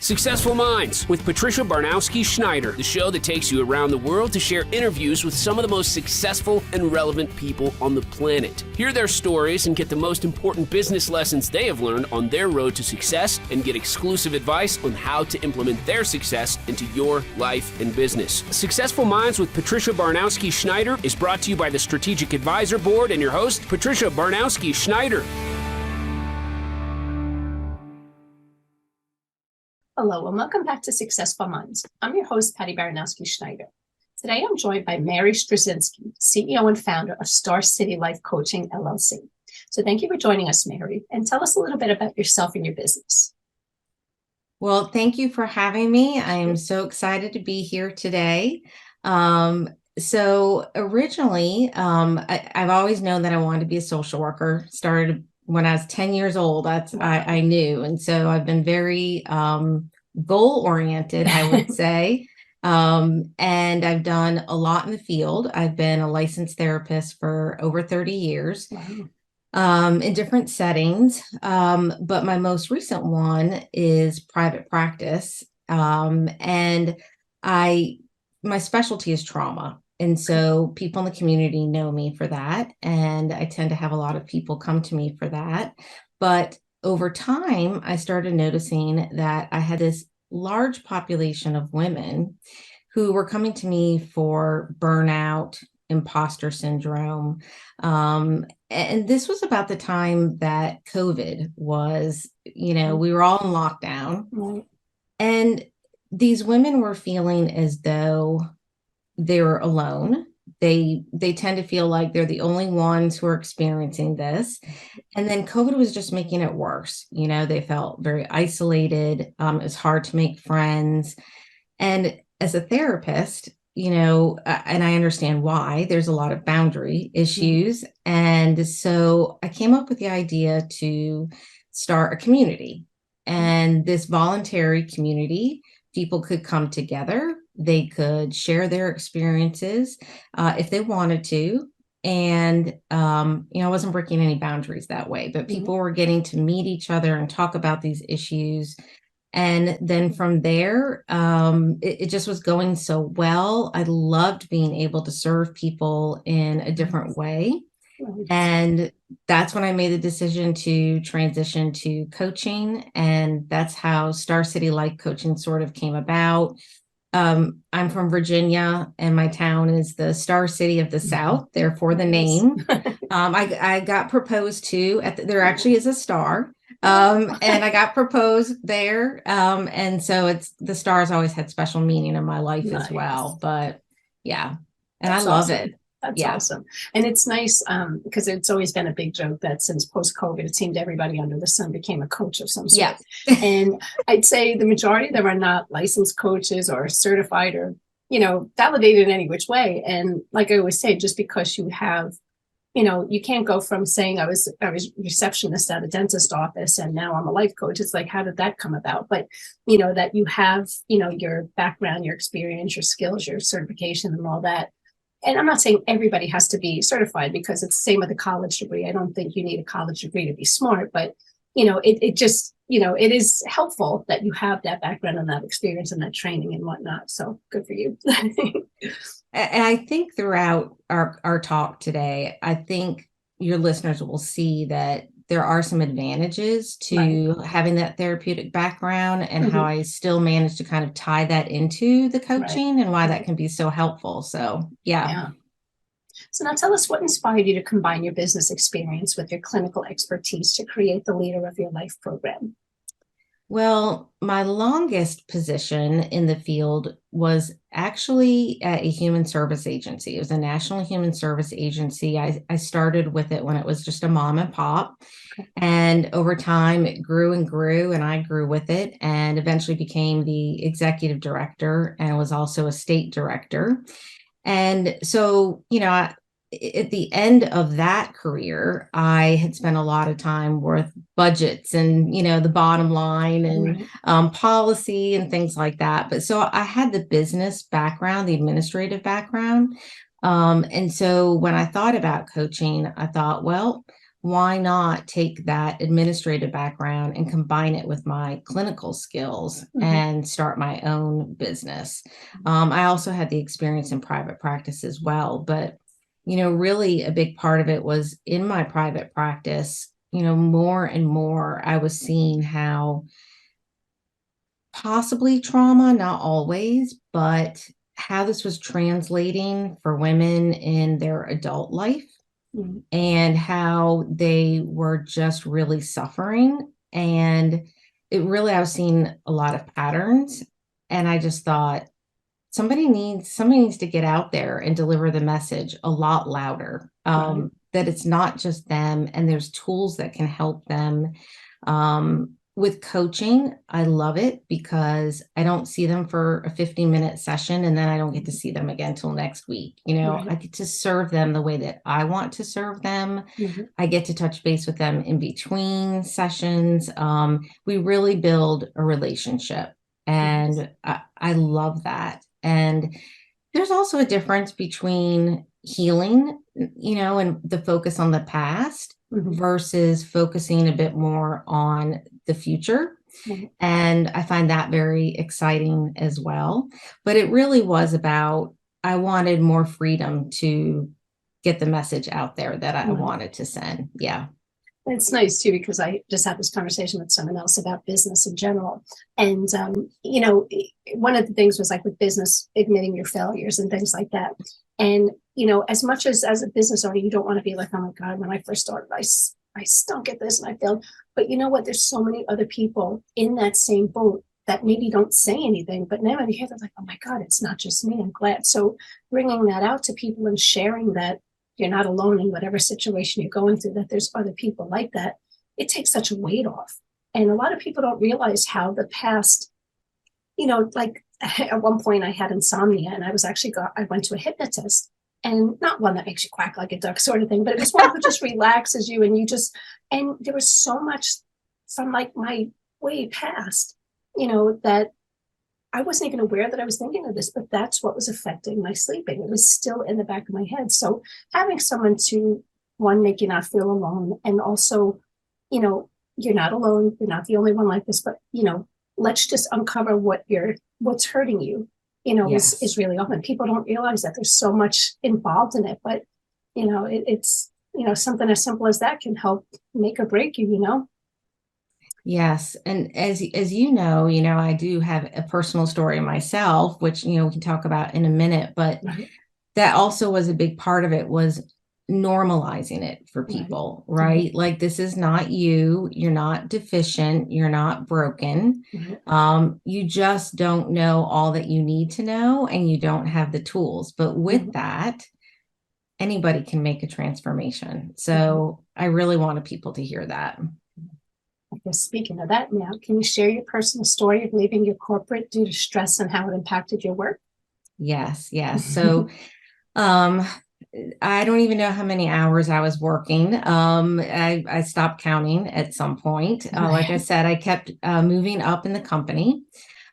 Successful Minds with Patricia Baronowski-Schneider, the show that takes you around the world to share interviews with some of the most successful and relevant people on the planet. Hear their stories and get the most important business lessons they have learned on their road to success and get exclusive advice on how to implement their success into your life and business. Successful Minds with Patricia Baronowski-Schneider is brought to you by the Strategic Advisor Board and your host, Patricia Baronowski-Schneider. Hello and welcome back to Successful Minds. I'm your host, Patty Baronowski-Schneider. Today I'm joined by Mary Struzinsky, CEO and founder of Star City Life Coaching, LLC. So thank you for joining us, Mary, and tell us a little bit about yourself and your business. Well, thank you for having me. I am so excited to be here today. So originally, I've always known that I wanted to be a social worker. Started when I was 10 years old. I knew. And so I've been very goal-oriented, I would say. And I've done a lot in the field. I've been a licensed therapist for over 30 years. Wow. In different settings. But my most recent one is private practice. And my specialty is trauma. And so people in the community know me for that. And I tend to have a lot of people come to me for that. But over time, I started noticing that I had this large population of women who were coming to me for burnout, imposter syndrome. And this was about the time that COVID was, we were all in lockdown. Right. And these women were feeling as though they were alone. They tend to feel like they're the only ones who are experiencing this. And then COVID was just making it worse. They felt very isolated. It's hard to make friends. And as a therapist, and I understand why, there's a lot of boundary issues. And so I came up with the idea to start a community. And this voluntary community, people could come together. They could share their experiences if they wanted to. And, I wasn't breaking any boundaries that way, but people were getting to meet each other and talk about these issues. And then from there, it just was going so well. I loved being able to serve people in a different way. And that's when I made the decision to transition to coaching. And that's how Star City Life Coaching sort of came about. I'm from Virginia, and my town is the Star City of the South, therefore the name. I got proposed to, there actually is a star, and I got proposed there. And so the stars always had special meaning in my life as well. But yeah, and I love it. That's awesome. And it's nice because it's always been a big joke that since post-COVID, it seemed everybody under the sun became a coach of some sort. Yeah. And I'd say the majority of them are not licensed coaches or certified or, validated in any which way. And like I always say, just because you have, you can't go from saying I was receptionist at a dentist office and now I'm a life coach. It's like, how did that come about? But, that you have, your background, your experience, your skills, your certification and all that. And I'm not saying everybody has to be certified because it's the same with a college degree. I don't think you need a college degree to be smart, but, it just, it is helpful that you have that background and that experience and that training and whatnot. So good for you. And I think throughout our talk today, I think your listeners will see that there are some advantages to having that therapeutic background and how I still manage to kind of tie that into the coaching and why that can be so helpful. So, yeah. So now tell us what inspired you to combine your business experience with your clinical expertise to create the Leader of Your Life program. Well, my longest position in the field was actually at a human service agency. It was a national human service agency. I started with it when it was just a mom and pop. Okay. And over time, it grew and grew, and I grew with it and eventually became the executive director and was also a state director. And so, at the end of that career, I had spent a lot of time with budgets and, the bottom line and policy and things like that. But so I had the business background, the administrative background. And so when I thought about coaching, I thought, well, why not take that administrative background and combine it with my clinical skills and start my own business? I also had the experience in private practice as well, but, really a big part of it was in my private practice, more and more I was seeing how possibly trauma, not always, but how this was translating for women in their adult life and how they were just really suffering. And I was seeing a lot of patterns. And I just thought somebody needs to get out there and deliver the message a lot louder. That it's not just them, and there's tools that can help them. With coaching, I love it because I don't see them for a 15-minute session and then I don't get to see them again till next week. I get to serve them the way that I want to serve them. I get to touch base with them in between sessions. We really build a relationship, and I love that. And there's also a difference between healing, and the focus on the past versus focusing a bit more on the future. And I find that very exciting as well. But it really was about, I wanted more freedom to get the message out there that I wanted to send. Yeah. It's nice too, because I just had this conversation with someone else about business in general. And, one of the things was like with business, admitting your failures and things like that. And, as much as a business owner, you don't want to be like, oh my God, when I first started, I stunk at this and I failed. But you know what? There's so many other people in that same boat that maybe don't say anything, but now they hear, they're like, oh my God, it's not just me. I'm glad. So bringing that out to people and sharing that you're not alone in whatever situation you're going through, that there's other people like that, it takes such a weight off. And a lot of people don't realize how the past, like at one point I had insomnia and I went to a hypnotist, and not one that makes you quack like a duck sort of thing, but it was one who just relaxes you, and there was so much from like my way past, that I wasn't even aware that I was thinking of this, but that's what was affecting my sleeping. It was still in the back of my head. So having someone to, one, make you not feel alone, and also, you're not alone. You're not the only one like this, but, let's just uncover what's hurting you, Yes. is really often. People don't realize that there's so much involved in it, but, it's, something as simple as that can help make or break you. Yes. And as you know, I do have a personal story myself, which, we can talk about in a minute, but that also was a big part of it, was normalizing it for people, right? Like, this is not you. You're not deficient. You're not broken. You just don't know all that you need to know, and you don't have the tools. But with that, anybody can make a transformation. So I really wanted people to hear that. Okay, speaking of that now, can you share your personal story of leaving your corporate due to stress and how it impacted your work? Yes. So, I don't even know how many hours I was working. I stopped counting at some point. Like I said, I kept moving up in the company,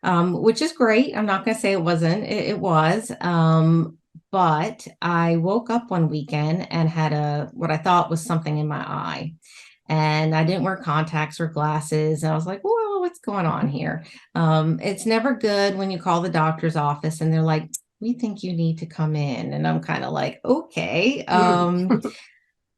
which is great. I'm not going to say it wasn't. It was. But I woke up one weekend and had what I thought was something in my eye. And I didn't wear contacts or glasses. And I was like, well, what's going on here? It's never good when you call the doctor's office and they're like, we think you need to come in. And I'm kind of like, okay.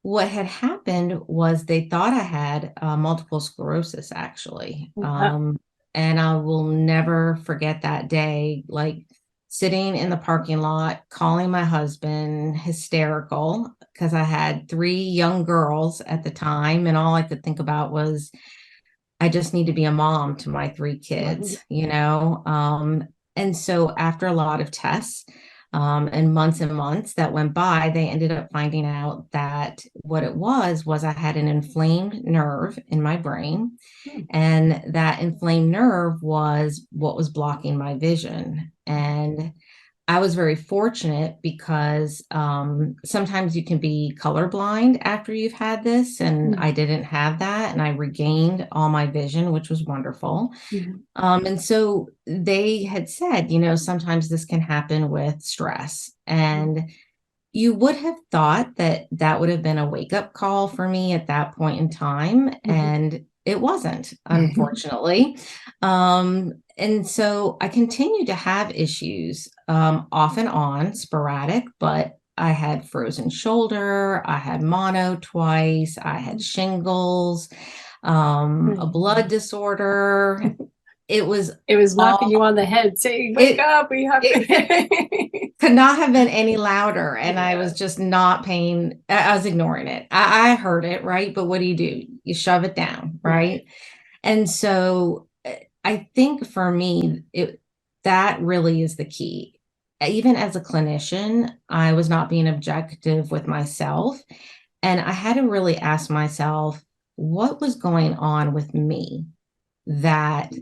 What had happened was they thought I had multiple sclerosis, actually. And I will never forget that day, like sitting in the parking lot, calling my husband, hysterical, because I had 3 young girls at the time. And all I could think about was, I just need to be a mom to my 3 kids, And so after a lot of tests and months that went by, they ended up finding out that what it was I had an inflamed nerve in my brain. And that inflamed nerve was what was blocking my vision. And I was very fortunate because sometimes you can be colorblind after you've had this, and I didn't have that, and I regained all my vision, which was wonderful. And so they had said, sometimes this can happen with stress, and you would have thought that that would have been a wake-up call for me at that point in time, and it wasn't, unfortunately. And so I continue to have issues, off and on, sporadic, but I had frozen shoulder, I had mono twice, I had shingles, a blood disorder. It was knocking you on the head saying, wake up, we have to. Could not have been any louder. And I was just not paying, I was ignoring it. I heard it, right? But what do? You shove it down, right? And so I think for me, that really is the key. Even as a clinician, I was not being objective with myself. And I had to really ask myself, what was going on with me that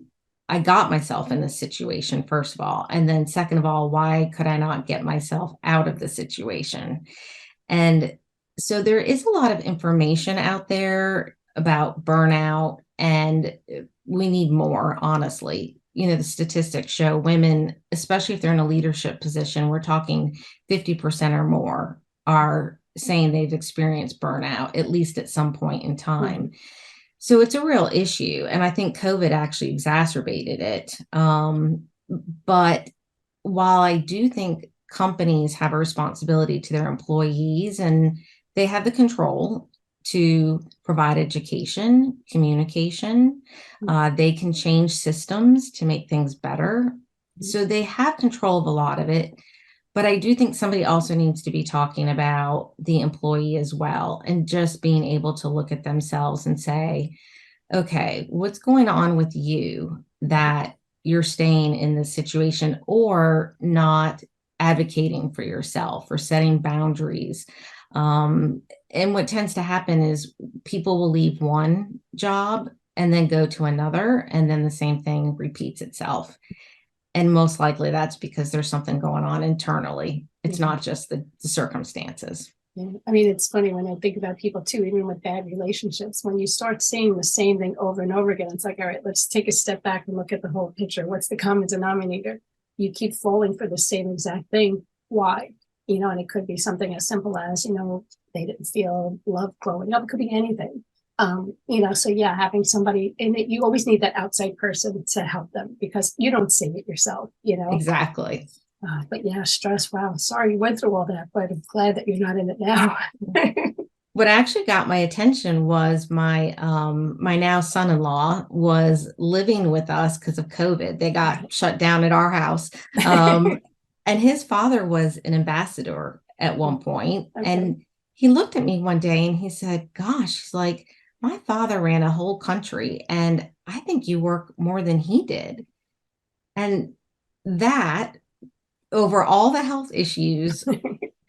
I got myself in this situation, first of all. And then second of all, why could I not get myself out of the situation? And so there is a lot of information out there about burnout, and we need more, honestly. The statistics show women, especially if they're in a leadership position, we're talking 50% or more are saying they've experienced burnout, at least at some point in time. So it's a real issue. And I think COVID actually exacerbated it. But while I do think companies have a responsibility to their employees, and they have the control to provide education, communication, they can change systems to make things better. So they have control of a lot of it. But I do think somebody also needs to be talking about the employee as well, and just being able to look at themselves and say, okay, what's going on with you that you're staying in this situation, or not advocating for yourself or setting boundaries? And what tends to happen is people will leave one job and then go to another, and then the same thing repeats itself. And most likely that's because there's something going on internally. It's not just the circumstances. Yeah. I mean, it's funny when I think about people too, even with bad relationships, when you start seeing the same thing over and over again, it's like, all right, let's take a step back and look at the whole picture. What's the common denominator? You keep falling for the same exact thing. Why? And it could be something as simple as, they didn't feel love growing up. It could be anything. So yeah, having somebody in it, you always need that outside person to help them, because you don't see it yourself, Exactly. But yeah, stress. Wow. Sorry you went through all that, but I'm glad that you're not in it now. What actually got my attention was my now son-in-law was living with us because of COVID. They got shut down at our house. And his father was an ambassador at one point. Okay. And he looked at me one day and he said, gosh, he's like, my father ran a whole country, and I think you work more than he did. And that, over all the health issues,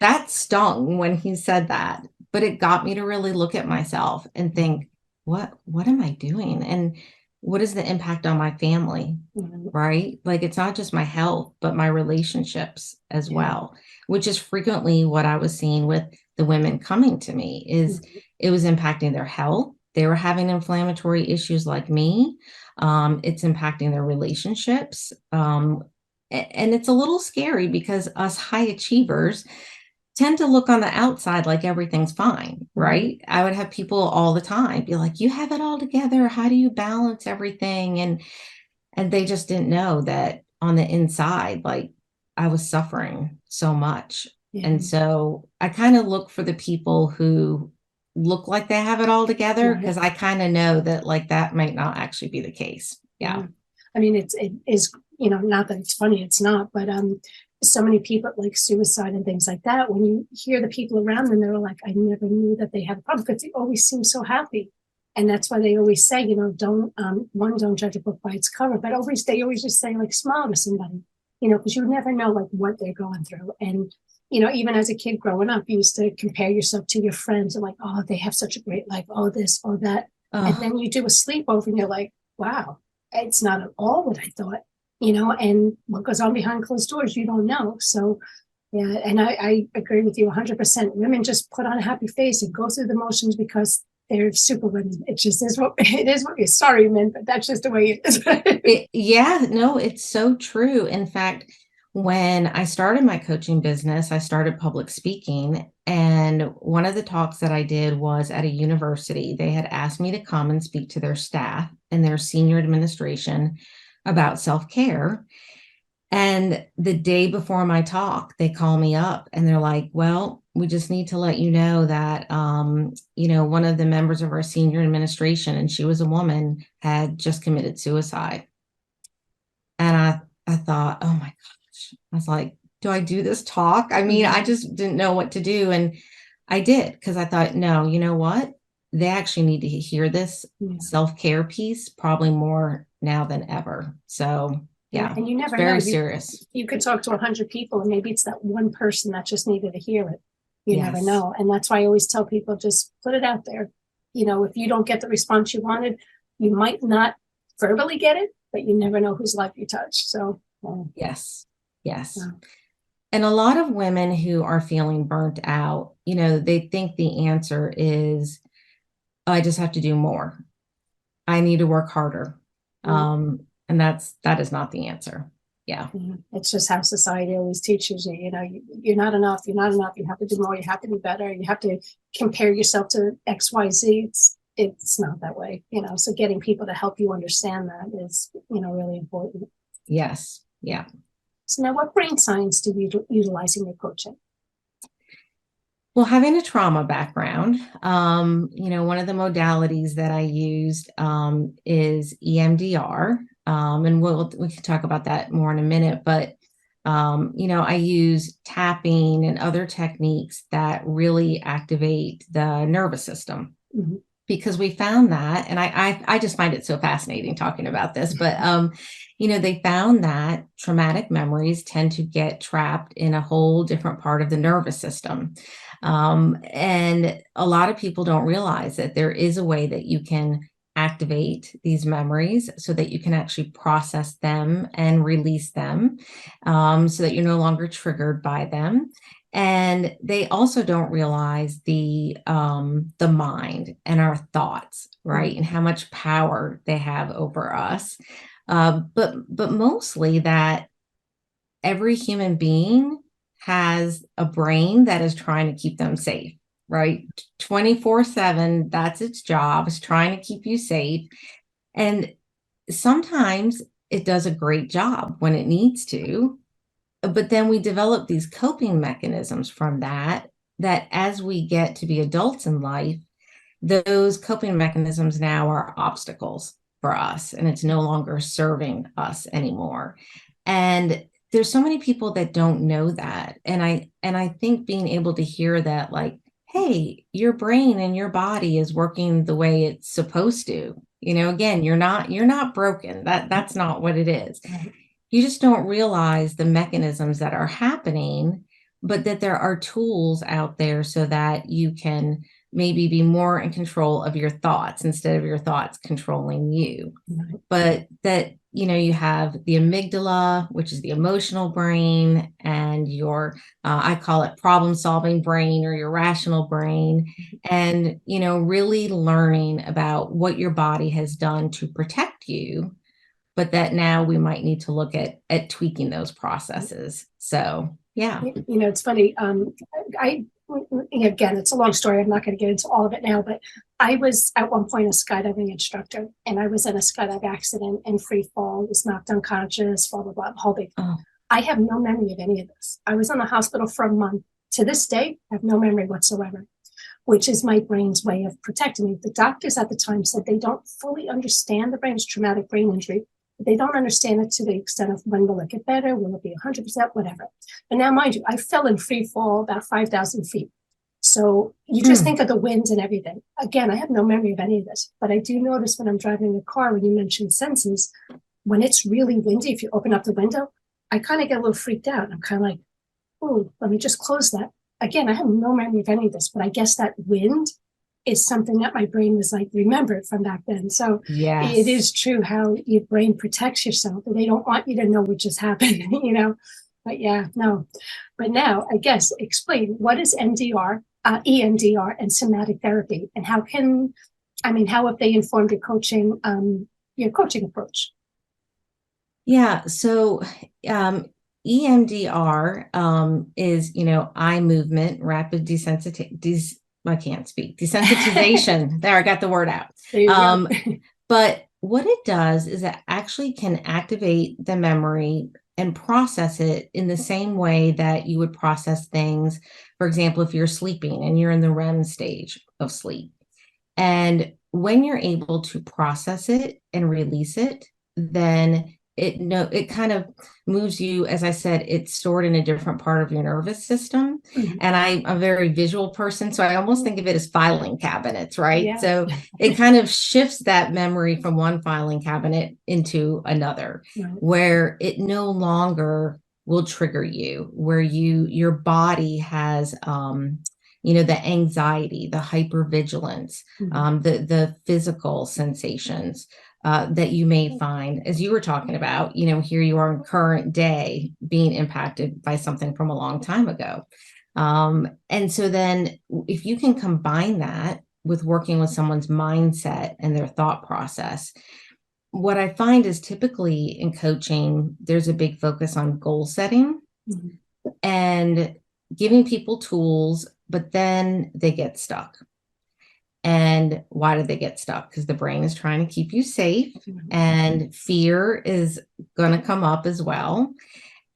that stung when he said that. But it got me to really look at myself and think, what am I doing? And what is the impact on my family, right? Like, it's not just my health, but my relationships as well, which is frequently what I was seeing with the women coming to me, is it was impacting their health. They were having inflammatory issues like me. It's impacting their relationships. And it's a little scary because us high achievers tend to look on the outside like everything's fine, right? I would have people all the time be like, you have it all together. How do you balance everything? And they just didn't know that on the inside, like, I was suffering so much. And so I kind of look for the people who look like they have it all together, because I kind of know that, like, that might not actually be the case. Yeah. I mean, it is, not that it's funny, it's not, but so many people like suicide and things like that, when you hear the people around them, they're like, I never knew that they had a problem, because they always seem so happy. And that's why they always say, don't judge a book by its cover, but they always just say, like, smile to somebody, because you never know, like, what they're going through. And even as a kid growing up, you used to compare yourself to your friends and like, oh, they have such a great life. Oh, this or that. And then you do a sleepover and you're like, wow, it's not at all what I thought, and what goes on behind closed doors, you don't know. So, yeah. And I agree with you 100%. Women just put on a happy face and go through the motions because they're super women. It just is what it is. What you're sorry, men, but that's just the way it is. Yeah, no, it's so true. In fact, When I started my coaching business, I started public speaking. And one of the talks that I did was at a university. They had asked me to come and speak to their staff and their senior administration about self-care. And the day before my talk, they call me up and they're like, well, we just need to let you know that, one of the members of our senior administration, and she was a woman, had just committed suicide. And I thought, oh my gosh, I was like, do I do this talk? I mean, I just didn't know what to do. And I did, because I thought, no, you know what? They actually need to hear this self-care piece probably more now than ever. So yeah, and you never very know. serious. You could talk to 100 people and maybe it's that one person that just needed to hear it. You never know. And that's why I always tell people, just put it out there. If you don't get the response you wanted, you might not verbally get it, but you never know whose life you touch. So yes. And a lot of women who are feeling burnt out, they think the answer is, I just have to do more. I need to work harder. And that is not the answer. Yeah. It's just how society always teaches you, you're not enough. You're not enough. You have to do more. You have to be better. You have to compare yourself to XYZ. It's not that way, so getting people to help you understand that is, really important. Yes. Yeah. So now what brain science do you utilize in your coaching? Well, having a trauma background, one of the modalities that I used is EMDR. And we can talk about that more in a minute, but, I use tapping and other techniques that really activate the nervous system. Because we found that, and I just find it so fascinating talking about this, but, they found that traumatic memories tend to get trapped in a whole different part of the nervous system. And a lot of people don't realize that there is a way that you can activate these memories so that you can actually process them and release them, so that you're no longer triggered by them. And they also don't realize the mind and our thoughts, right? And how much power they have over us. But mostly that every human being has a brain that is trying to keep them safe, right? 24/7, that's its job, is trying to keep you safe. And sometimes it does a great job when it needs to. But then we develop these coping mechanisms from that as we get to be adults in life, those coping mechanisms now are obstacles for us, and it's no longer serving us anymore. And there's so many people that don't know that. And I think being able to hear that, like, hey, your brain and your body is working the way it's supposed to. Again, you're not broken. That's not what it is. You just don't realize the mechanisms that are happening, but that there are tools out there so that you can maybe be more in control of your thoughts instead of your thoughts controlling you. But that, you have the amygdala, which is the emotional brain, and your, I call it problem solving brain, or your rational brain. And, really learning about what your body has done to protect you, but that now we might need to look at tweaking those processes. So, yeah. It's funny. Again, it's a long story. I'm not going to get into all of it now, but I was at one point a skydiving instructor, and I was in a skydive accident and free fall, was knocked unconscious, blah, blah, blah, the whole big thing. I have no memory of any of this. I was in the hospital for a month. To this day, I have no memory whatsoever, which is my brain's way of protecting me. The doctors at the time said they don't fully understand the brain's traumatic brain injury. They don't understand it to the extent of when will it get better, will it be 100%, whatever. But now, mind you, I fell in free fall about 5,000 feet. So you just think of the winds and everything. Again, I have no memory of any of this, but I do notice when I'm driving a car, when you mentioned senses, when it's really windy, if you open up the window, I kind of get a little freaked out. I'm kind of like, oh, let me just close that. Again, I have no memory of any of this, but I guess that wind is something that my brain was like remembered from back then. So it is true how your brain protects yourself, and they don't want you to know what just happened, But But now, I guess, explain, what is EMDR and somatic therapy, and how have they informed your coaching approach? Yeah. So EMDR is, eye movement, rapid I can't speak, desensitization. There, I got the word out. There you go. But what it does is it actually can activate the memory and process it in the same way that you would process things. For example, if you're sleeping and you're in the REM stage of sleep. And when you're able to process it and release it, then it kind of moves you, as I said, it's stored in a different part of your nervous system. Mhm. And I'm a very visual person, so I almost think of it as filing cabinets, right? Yeah. So it kind of shifts that memory from one filing cabinet into another, Right. where it no longer will trigger you, where your body has the anxiety, the hypervigilance, Mhm. the physical sensations that you may find, as you were talking about, here you are in current day being impacted by something from a long time ago. And so then if you can combine that with working with someone's mindset and their thought process, what I find is typically in coaching, there's a big focus on goal setting Mhm. and giving people tools, but then they get stuck. And why do they get stuck? Because the brain is trying to keep you safe, Mhm. and fear is going to come up as well.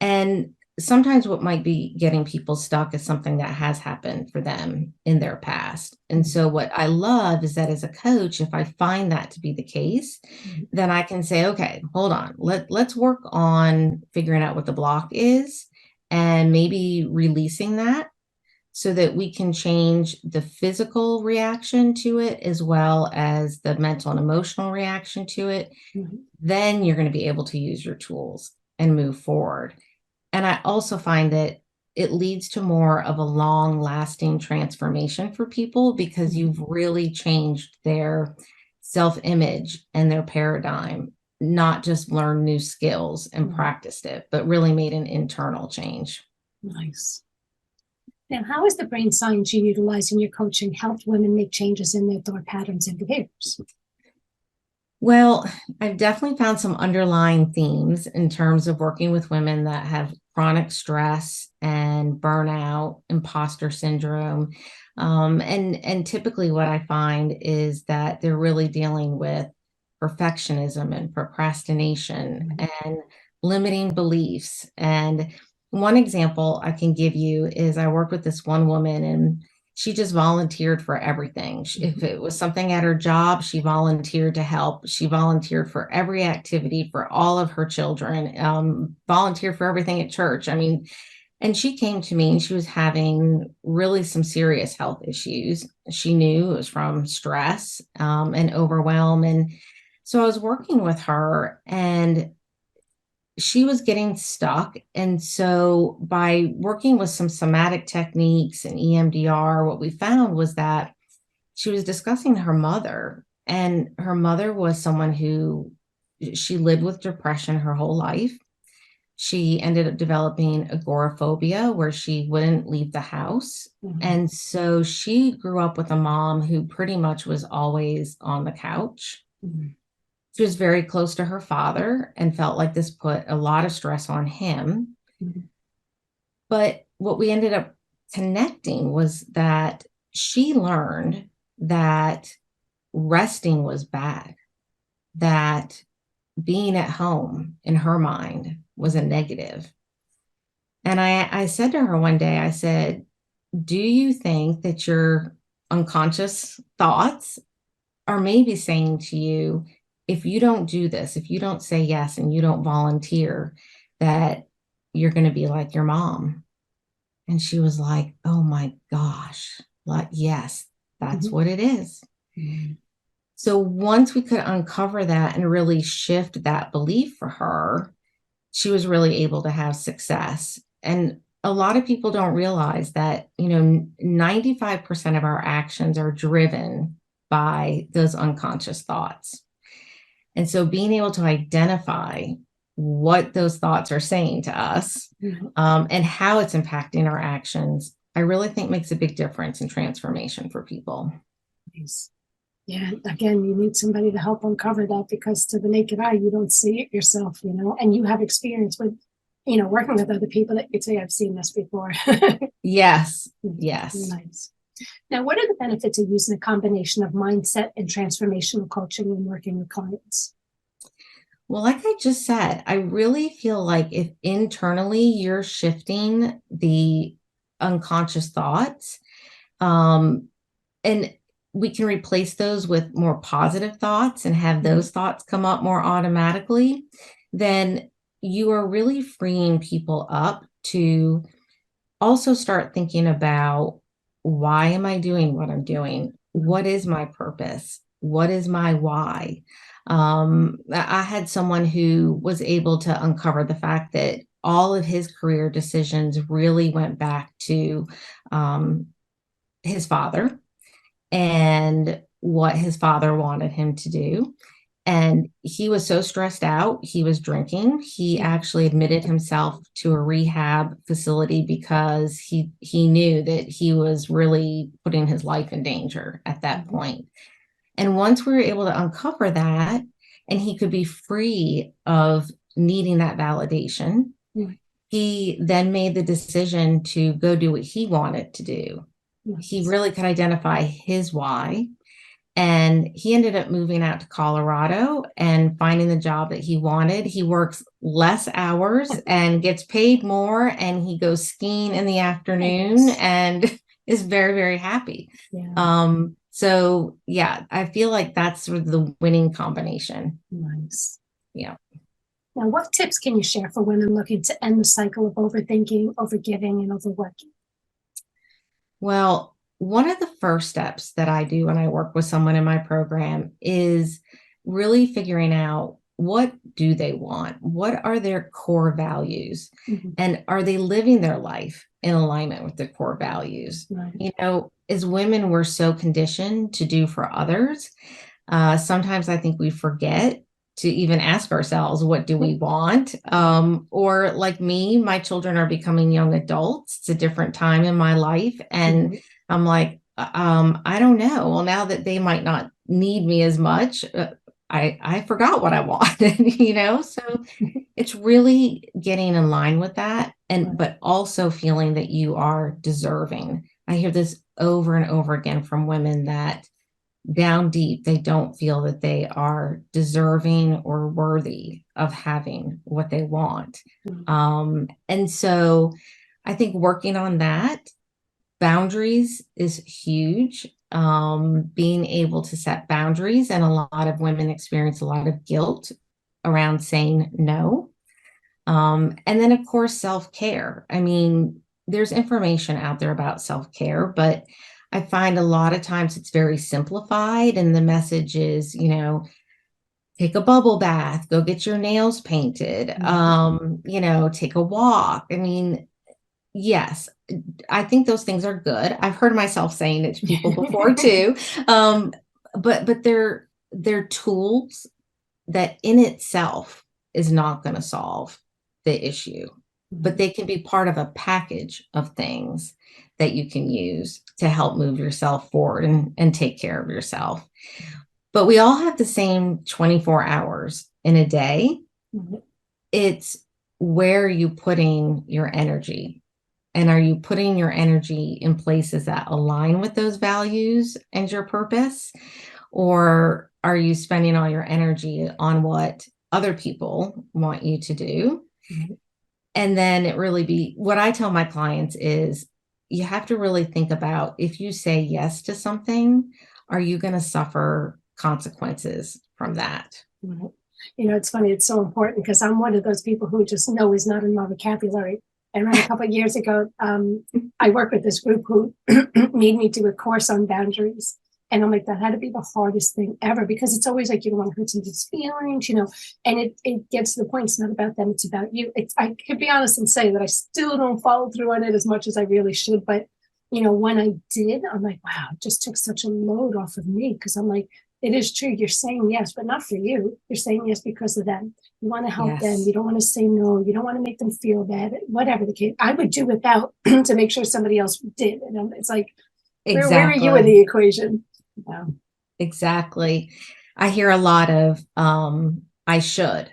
And sometimes what might be getting people stuck is something that has happened for them in their past. And so what I love is that as a coach, if I find that to be the case, Mhm. then I can say, okay, hold on, let's work on figuring out what the block is and maybe releasing that so that we can change the physical reaction to it as well as the mental and emotional reaction to it. Mhm. Then you're going to be able to use your tools and move forward. And I also find that it leads to more of a long lasting transformation for people because you've really changed their self-image and their paradigm, not just learned new skills and practiced it, but really made an internal change. Nice. Now, how is the brain science you utilize in your coaching helped women make changes in their thought patterns and behaviors? Well, I've definitely found some underlying themes in terms of working with women that have chronic stress and burnout, imposter syndrome. And typically what I find is that they're really dealing with perfectionism and procrastination and limiting beliefs. And one example I can give you is I work with this one woman and she just volunteered for everything. If it was something at her job, she volunteered to help. She volunteered for every activity for all of her children, volunteered for everything at church. I mean, and she came to me and she was having really some serious health issues. She knew it was from stress and overwhelm. And so I was working with her and she was getting stuck. And so by working with some somatic techniques and EMDR, what we found was that she was discussing her mother, and her mother was someone who she lived with depression her whole life. She ended up developing agoraphobia where she wouldn't leave the house. And so she grew up with a mom who pretty much was always on the couch. She was very close to her father and felt like this put a lot of stress on him. But what we ended up connecting was that she learned that resting was bad, that being at home in her mind was a negative. And I said to her one day, I said, do you think that your unconscious thoughts are maybe saying to you, if you don't do this, if you don't say yes and you don't volunteer, that you're going to be like your mom? And she was like, oh my gosh, like, yes, that's what it is. So once we could uncover that and really shift that belief for her, she was really able to have success. And a lot of people don't realize that, 95% of our actions are driven by those unconscious thoughts. And so being able to identify what those thoughts are saying to us and how it's impacting our actions, I really think makes a big difference in transformation for people. Nice. Yeah, again, you need somebody to help uncover that because to the naked eye, you don't see it yourself, and you have experience with working with other people that you'd say, I've seen this before. Yes. Yes. Nice. Now, what are the benefits of using a combination of mindset and transformational coaching when working with clients? Well, like I just said, I really feel like if internally you're shifting the unconscious thoughts, and we can replace those with more positive thoughts and have those thoughts come up more automatically, then you are really freeing people up to also start thinking about, why am I doing what I'm doing? What is my purpose? What is my why? I had someone who was able to uncover the fact that all of his career decisions really went back to his father and what his father wanted him to do. And he was so stressed out, he was drinking. He actually admitted himself to a rehab facility because he knew that he was really putting his life in danger at that point. And once we were able to uncover that, and he could be free of needing that validation, he then made the decision to go do what he wanted to do. He really could identify his why. And he ended up moving out to Colorado and finding the job that he wanted. He works less hours and gets paid more, and he goes skiing in the afternoon and is very, very happy. So yeah, I feel like that's sort of the winning combination. Nice. Yeah. Now, what tips can you share for women looking to end the cycle of overthinking, overgiving, and overworking? Well, one of the first steps that I do when I work with someone in my program is really figuring out, what do they want? What are their core values? And are they living their life in alignment with their core values? As women, we're so conditioned to do for others. Sometimes I think we forget to even ask ourselves, what do we want? Or like me, my children are becoming young adults. It's a different time in my life. And I'm like, I don't know. Well, now that they might not need me as much, I forgot what I wanted, so it's really getting in line with that. But also feeling that you are deserving. I hear this over and over again from women that down deep, they don't feel that they are deserving or worthy of having what they want. And so I think working on that, boundaries is huge. Being able to set boundaries, and a lot of women experience a lot of guilt around saying no. And then, of course, self-care. I mean, there's information out there about self-care, but I find a lot of times it's very simplified, and the message is, take a bubble bath, go get your nails painted, take a walk. I mean, yes, I think those things are good. I've heard myself saying it to people before too. But they're tools that in itself is not going to solve the issue, but they can be part of a package of things that you can use to help move yourself forward and take care of yourself. But we all have the same 24 hours in a day. It's where are you putting your energy? And are you putting your energy in places that align with those values and your purpose? Or are you spending all your energy on what other people want you to do? And then what I tell my clients is, you have to really think about, if you say yes to something, are you going to suffer consequences from that? It's funny. It's so important, because I'm one of those people who just know is not in my vocabulary. And a couple of years ago, I worked with this group who made me do a course on boundaries. And I'm like, that had to be the hardest thing ever, because it's always like, you don't want to hurt somebody's feelings, and it gets to the point, it's not about them, it's about you. I could be honest and say that I still don't follow through on it as much as I really should. But, when I did, I'm like, wow, it just took such a load off of me, because I'm like, it is true. You're saying yes, but not for you. You're saying yes because of them. You want to help them. You don't want to say no. You don't want to make them feel bad, whatever the case. I would do without to make sure somebody else did. And it's like, where are you in the equation? Exactly. I hear a lot of, I should,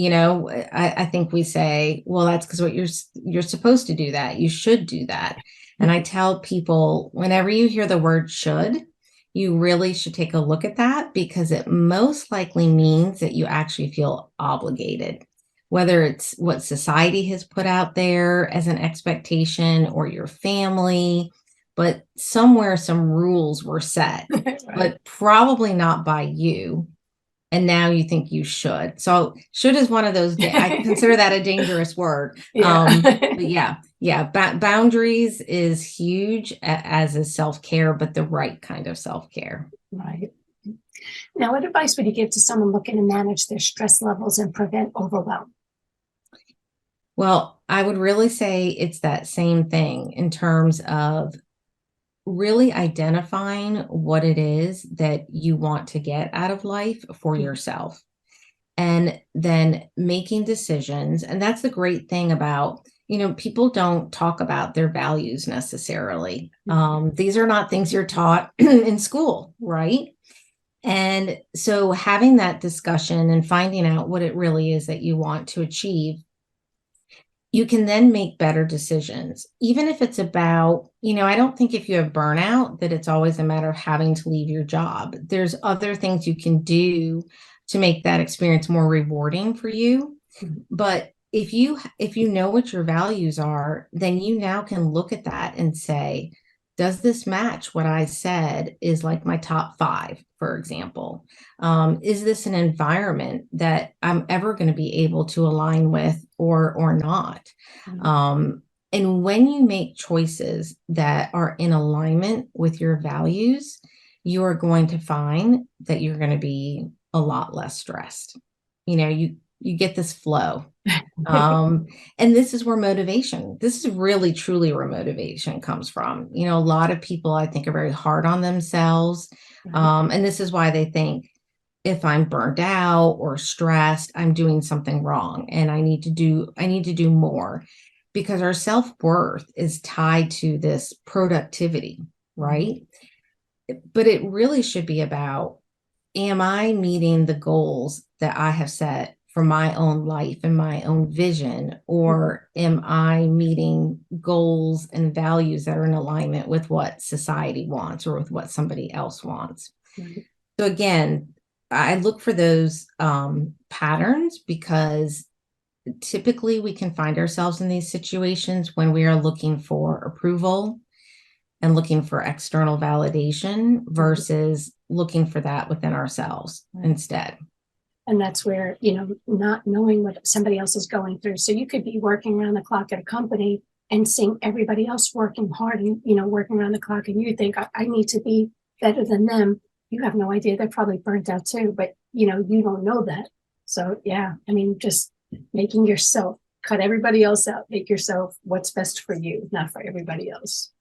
I think we say, well, that's because what you're supposed to do that. You should do that. And I tell people, whenever you hear the word should, you really should take a look at that, because it most likely means that you actually feel obligated, whether it's what society has put out there as an expectation or your family, but somewhere some rules were set, Right. but probably not by you. And now you think you should. So should is one of those, I consider that a dangerous word. Yeah. But yeah. Boundaries is huge, as is self-care, but the right kind of self-care. Right. Now, what advice would you give to someone looking to manage their stress levels and prevent overwhelm? Well, I would really say it's that same thing in terms of really identifying what it is that you want to get out of life for yourself, and then making decisions. And that's the great thing about, people don't talk about their values necessarily. These are not things you're taught in school, right? And so having that discussion and finding out what it really is that you want to achieve, you can then make better decisions. Even if it's about, I don't think if you have burnout that it's always a matter of having to leave your job. There's other things you can do to make that experience more rewarding for you. But if you know what your values are, then you now can look at that and say, does this match what I said is like my top 5, for example? Is this an environment that I'm ever going to be able to align with or not? And when you make choices that are in alignment with your values, you are going to find that you're going to be a lot less stressed. You get this flow. And this is where this is really truly where motivation comes from. A lot of people, I think, are very hard on themselves. And this is why they think, if I'm burnt out or stressed, I'm doing something wrong and I need to do more, because our self-worth is tied to this productivity, right? But it really should be about, am I meeting the goals that I have set for my own life and my own vision, or am I meeting goals and values that are in alignment with what society wants or with what somebody else wants? So again, I look for those patterns, because typically we can find ourselves in these situations when we are looking for approval and looking for external validation versus looking for that within ourselves instead. And that's where, not knowing what somebody else is going through. So you could be working around the clock at a company and seeing everybody else working hard and, working around the clock. And you think, I need to be better than them. You have no idea. They're probably burnt out too, but, you don't know that. So, yeah, just making yourself, cut everybody else out, make yourself what's best for you, not for everybody else.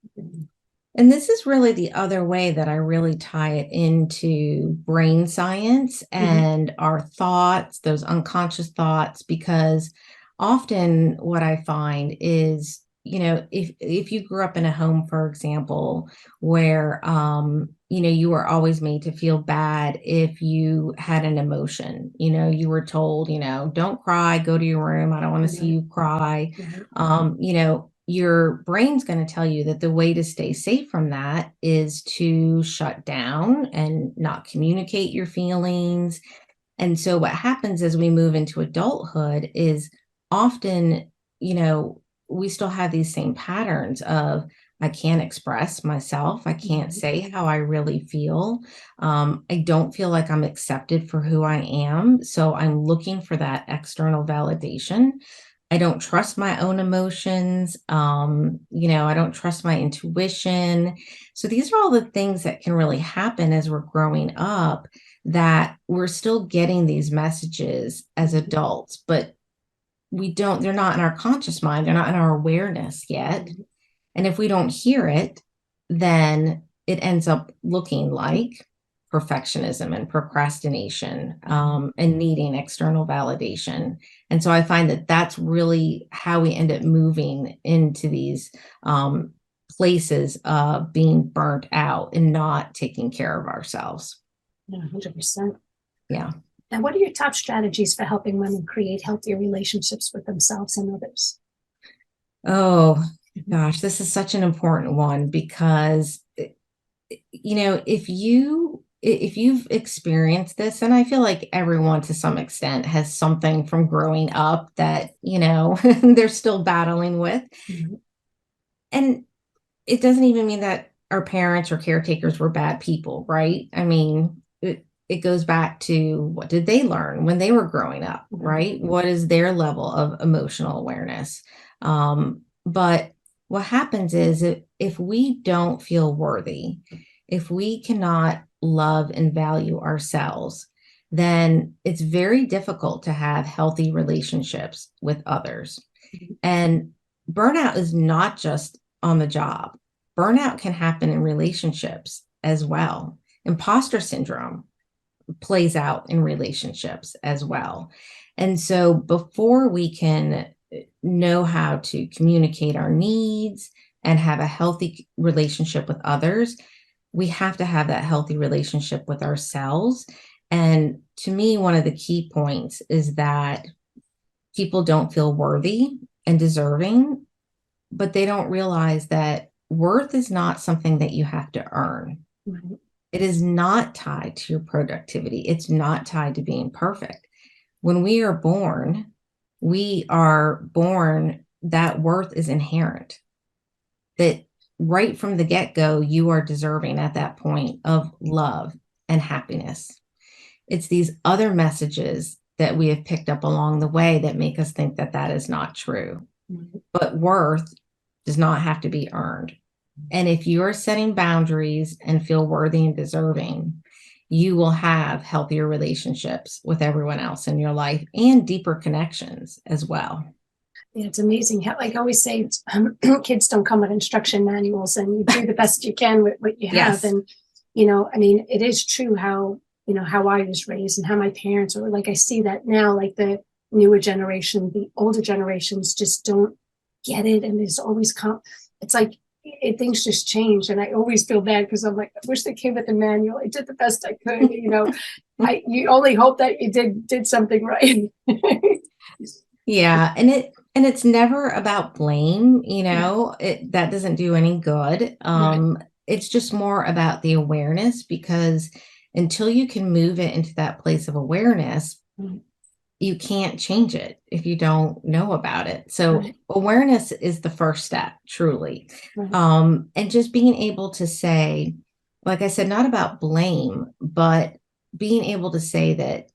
And this is really the other way that I really tie it into brain science and our thoughts, those unconscious thoughts, because often what I find is, if you grew up in a home, for example, where, you were always made to feel bad if you had an emotion, you were told, don't cry, go to your room. I don't want to see you cry. Your brain's going to tell you that the way to stay safe from that is to shut down and not communicate your feelings. And so what happens as we move into adulthood is often, we still have these same patterns of, I can't express myself. I can't say how I really feel. I don't feel like I'm accepted for who I am. So I'm looking for that external validation. I don't trust my own emotions. I don't trust my intuition. So these are all the things that can really happen as we're growing up, that we're still getting these messages as adults, but they're not in our conscious mind. They're not in our awareness yet. And if we don't hear it, then it ends up looking like perfectionism and procrastination, and needing external validation. And so I find that that's really how we end up moving into these places of being burnt out and not taking care of ourselves. Yeah, 100%. Yeah. And what are your top strategies for helping women create healthier relationships with themselves and others? Oh, gosh, this is such an important one because, if you've experienced this, and I feel like everyone to some extent has something from growing up that, they're still battling with. Mhm. And it doesn't even mean that our parents or caretakers were bad people, right? I mean, it goes back to what did they learn when they were growing up, right? What is their level of emotional awareness? But what happens is if we don't feel worthy, if we cannot love and value ourselves, then it's very difficult to have healthy relationships with others. And burnout is not just on the job. Burnout can happen in relationships as well. Imposter syndrome plays out in relationships as well. And so before we can know how to communicate our needs and have a healthy relationship with others, we have to have that healthy relationship with ourselves. And to me, one of the key points is that people don't feel worthy and deserving, but they don't realize that worth is not something that you have to earn. Right. It is not tied to your productivity. It's not tied to being perfect. When we are born, that worth is inherent. That right from the get-go, you are deserving at that point of love and happiness. It's these other messages that we have picked up along the way that make us think that that is not true. Mhm. But worth does not have to be earned. And if you are setting boundaries and feel worthy and deserving, you will have healthier relationships with everyone else in your life and deeper connections as well. Yeah, it's amazing how, like I always say, kids don't come with instruction manuals, and you do the best you can with what you have. Yes. And, I mean, it is true how, how I was raised and how my parents were. Like, I see that now, like the newer generation, the older generations just don't get it. And there's always, it's like, things just change. And I always feel bad because I'm like, I wish they came with a manual. I did the best I could, you only hope that you did something right. Yeah, and it's never about blame, that doesn't do any good. It's just more about the awareness, because until you can move it into that place of awareness, Mhm. you can't change it if you don't know about it. So Right. awareness is the first step, truly. Right. And just being able to say, like I said, not about blame, but being able to say that,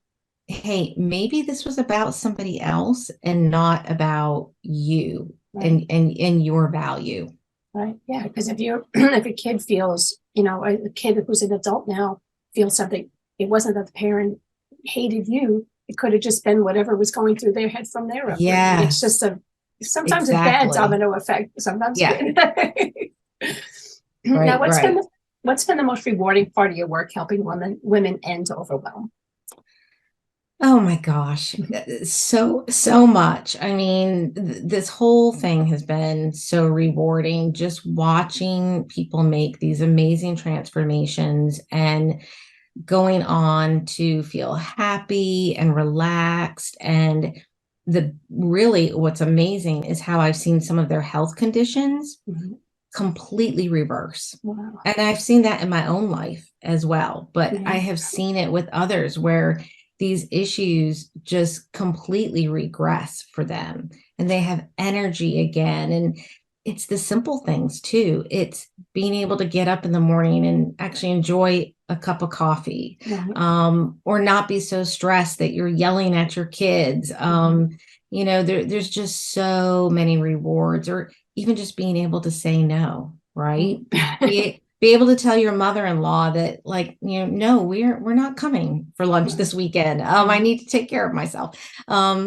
hey, maybe this was about somebody else and not about you Right. and your value. Right. Yeah. Because if you if a kid feels, a kid who's an adult now feels something, it wasn't that the parent hated you. It could have just been whatever was going through their head from their upbringing. It's just Yes, sometimes a bad exactly. domino effect, sometimes Yeah. good. Now, Right, right. what's been the most rewarding part of your work helping women end overwhelm? Oh my gosh. So much. I mean, this whole thing has been so rewarding, just watching people make these amazing transformations and going on to feel happy and relaxed. And what's amazing is how I've seen some of their health conditions Mhm. completely reverse. Wow. And I've seen that in my own life as well, but I Yeah. have seen it with others where these issues just completely regress for them and they have energy again. And it's the simple things too. It's being able to get up in the morning and actually enjoy a cup of coffee, Right. or not be so stressed that you're yelling at your kids. Mhm. There's just so many rewards, or even just being able to say no, right? Be able to tell your mother-in-law that, like, no, we're not coming for lunch this weekend. I need to take care of myself.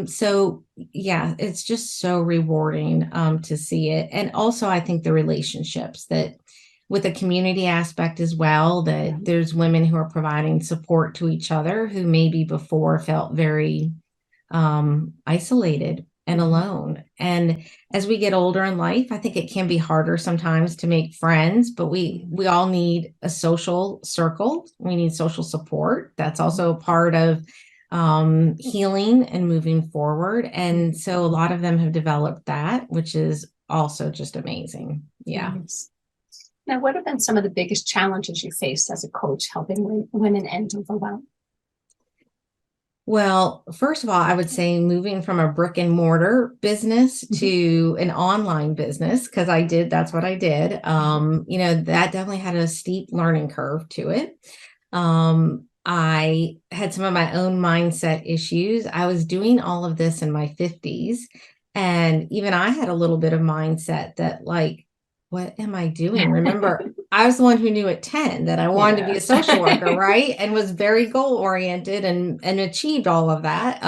So yeah, it's just so rewarding to see it. And also I think the relationships that with a community aspect as well, that Yeah. there's women who are providing support to each other who maybe before felt very isolated and alone. And as we get older in life, I think it can be harder sometimes to make friends, but we all need a social circle. We need social support. That's also a part of healing and moving forward. And so a lot of them have developed that, which is also just amazing. Yeah. Nice. Now, what have been some of the biggest challenges you faced as a coach helping women end overwhelm? Well, first of all, I would say moving from a brick and mortar business to an online business, because that's what I did. That definitely had a steep learning curve to it. I had some of my own mindset issues. I was doing all of this in my 50s. And even I had a little bit of mindset that, like, what am I doing? Remember, I was the one who knew at 10 that I wanted to be a social worker, right? And was very goal oriented and achieved all of that.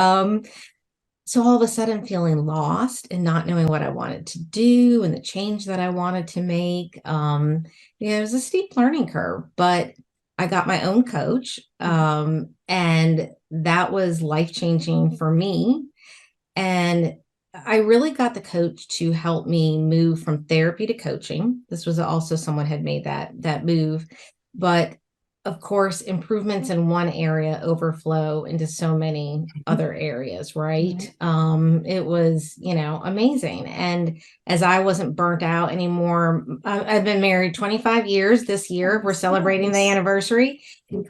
So all of a sudden feeling lost and not knowing what I wanted to do and the change that I wanted to make. It was a steep learning curve, but I got my own coach. And that was life-changing for me. And I really got the coach to help me move from therapy to coaching. This was also someone had made that move, but of course, improvements in one area overflow into so many other areas, right? It was, amazing. And as I wasn't burnt out anymore, I've been married 25 years this year. We're celebrating the anniversary. And,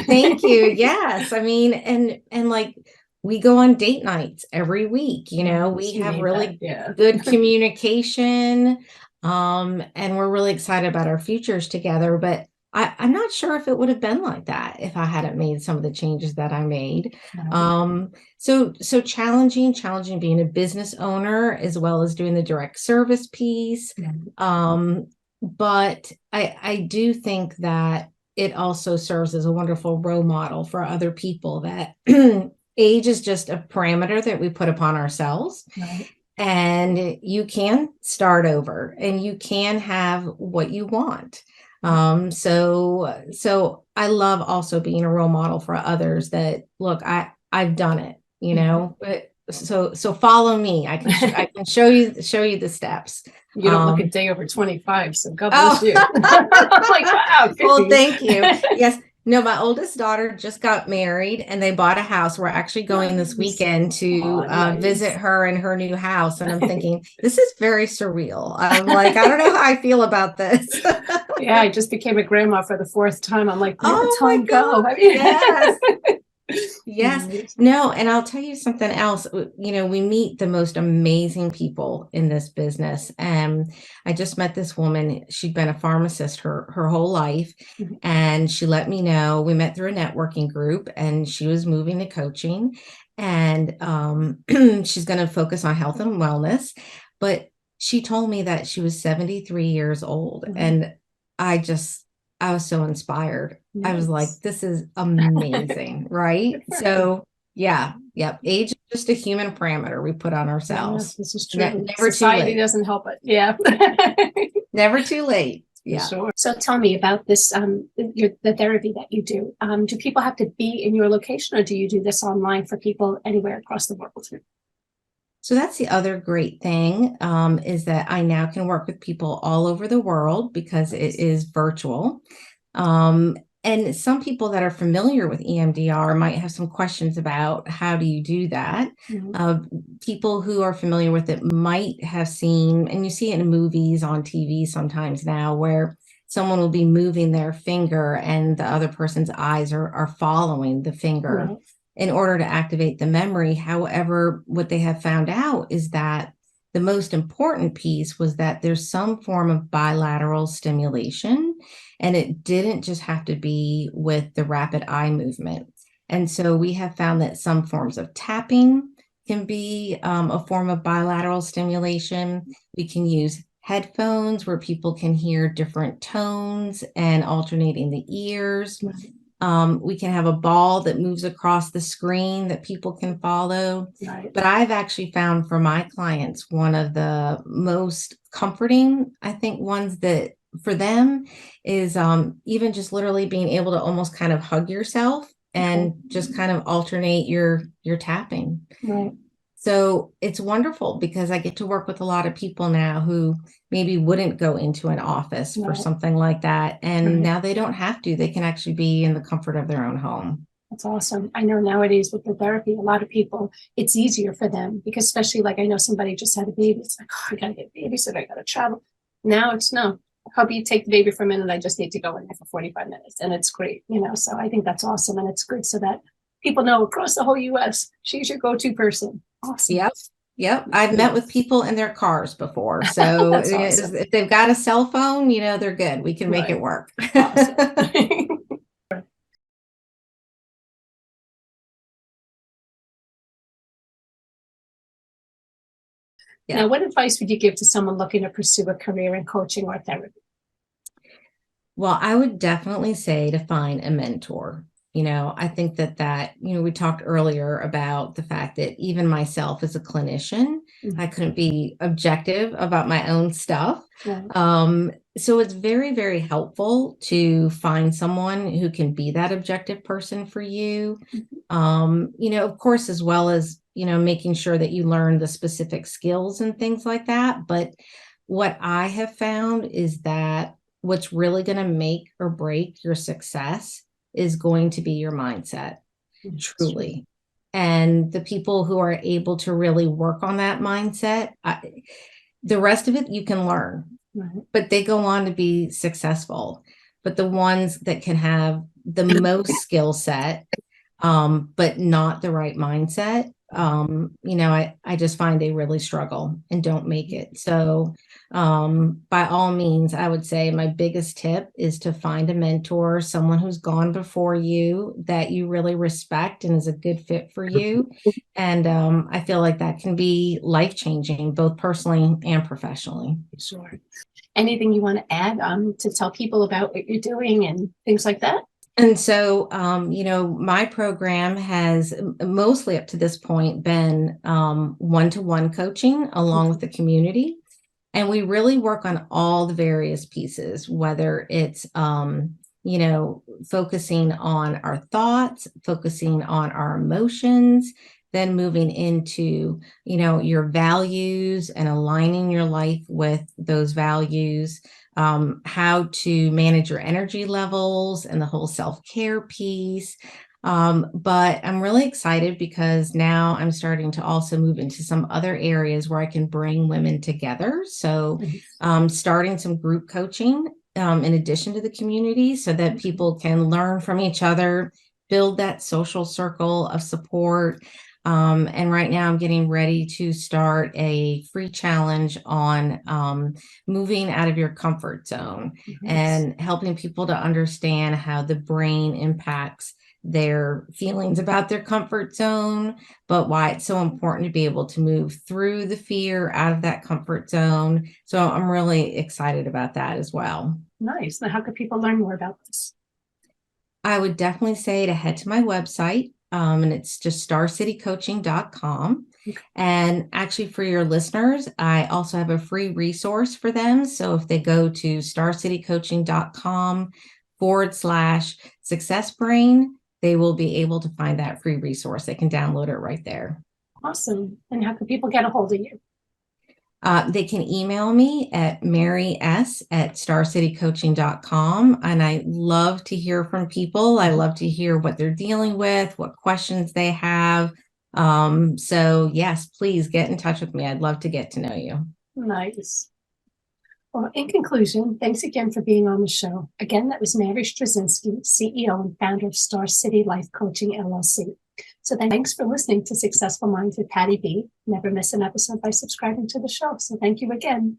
thank you. Yes. I mean, and like, we go on date nights every week. We have really good communication. And we're really excited about our futures together. But I'm not sure if it would have been like that if I hadn't made some of the changes that I made. So challenging being a business owner as well as doing the direct service piece. But I do think that it also serves as a wonderful role model for other people that age is just a parameter that we put upon ourselves. And you can start over and you can have what you want. So I love also being a role model for others that, look, I've done it, but so follow me. I can show you the steps. You don't look a day over 25, so God bless you. I'm like, wow. Well, thank you. Yes. No, my oldest daughter just got married and they bought a house. We're actually going this weekend to visit her in her new house. And I'm thinking, this is very surreal. I'm like, I don't know how I feel about this. Yeah, I just became a grandma for the 4th time. I'm like, time go. Yes. Yes. No, and I'll tell you something else. We meet the most amazing people in this business. And I just met this woman. She'd been a pharmacist her whole life. And she let me know. We met through a networking group and she was moving to coaching. And she's going to focus on health and wellness. But she told me that she was 73 years old. And I was so inspired. Yes. I was like, this is amazing, right? So yeah. Age is just a human parameter we put on ourselves. This is true. Never Society doesn't help it. Yeah. Never too late. Yeah. Sure. So tell me about this, the therapy that you do. Do people have to be in your location or do you do this online for people anywhere across the world? So that's the other great thing, is that I now can work with people all over the world because it is virtual. And some people that are familiar with EMDR might have some questions about how do you do that. People who are familiar with it might have seen, and you see it in movies on TV sometimes now, where someone will be moving their finger and the other person's eyes are following the finger. In order to activate the memory. However, what they have found out is that the most important piece was that there's some form of bilateral stimulation, and it didn't just have to be with the rapid eye movement. And so we have found that some forms of tapping can be a form of bilateral stimulation. We can use headphones where people can hear different tones and alternating the ears. We can have a ball that moves across the screen that people can follow. But I've actually found for my clients, one of the most comforting, I think, ones that for them is even just literally being able to almost kind of hug yourself and just kind of alternate your tapping. So it's wonderful because I get to work with a lot of people now who maybe wouldn't go into an office for something like that. And now they don't have to. They can actually be in the comfort of their own home. That's awesome. I know nowadays with the therapy, a lot of people, it's easier for them because especially like I know somebody just had a baby. It's like, oh, I got to get a babysitter. I got to travel. Now it's no. Help you take the baby for a minute. I just need to go in there for 45 minutes. And it's great, So I think that's awesome. And it's good so that people know across the whole US, she's your go-to person. Awesome. Yep. I've met with people in their cars before. So awesome. If they've got a cell phone, they're good. We can make it work. Awesome. Yeah. Now, what advice would you give to someone looking to pursue a career in coaching or therapy? Well, I would definitely say to find a mentor. I think that, we talked earlier about the fact that even myself as a clinician, I couldn't be objective about my own stuff. Right. So it's very, very helpful to find someone who can be that objective person for you. Of course, as well as, making sure that you learn the specific skills and things like that. But what I have found is that what's really going to make or break your success is going to be your mindset, truly. And the people who are able to really work on that mindset, the rest of it you can learn, but they go on to be successful. But the ones that can have the most skill set, but not the right mindset, I just find they really struggle and don't make it. So by all means, I would say my biggest tip is to find a mentor, someone who's gone before you that you really respect and is a good fit for you. And I feel like that can be life-changing, both personally and professionally. Sure. Anything you want to add to tell people about what you're doing and things like that? And so, my program has mostly up to this point been one-to-one coaching along with the community. And we really work on all the various pieces, whether it's, focusing on our thoughts, focusing on our emotions, then moving into, your values and aligning your life with those values. How to manage your energy levels and the whole self-care piece. But I'm really excited because now I'm starting to also move into some other areas where I can bring women together. So starting some group coaching in addition to the community so that people can learn from each other, build that social circle of support. And right now I'm getting ready to start a free challenge on moving out of your comfort zone and helping people to understand how the brain impacts their feelings about their comfort zone, but why it's so important to be able to move through the fear out of that comfort zone. So I'm really excited about that as well. Nice. Now, how can people learn more about this? I would definitely say to head to my website. And it's just starcitycoaching.com. And actually for your listeners, I also have a free resource for them. So if they go to starcitycoaching.com/successbrain, they will be able to find that free resource. They can download it right there. Awesome. And how can people get a hold of you? They can email me at marys@starcitycoaching.com. And I love to hear from people. I love to hear what they're dealing with, what questions they have. So yes, please get in touch with me. I'd love to get to know you. Nice. Well, in conclusion, thanks again for being on the show. Again, that was Mary Struzinsky, CEO and founder of Star City Life Coaching, LLC. So thanks for listening to Successful Minds with Patty B. Never miss an episode by subscribing to the show. So thank you again.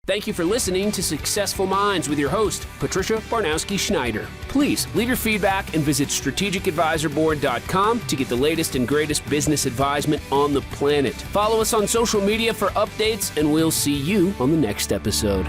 Thank you for listening to Successful Minds with your host, Patricia Baronowski-Schneider. Please leave your feedback and visit strategicadvisorboard.com to get the latest and greatest business advisement on the planet. Follow us on social media for updates, and we'll see you on the next episode.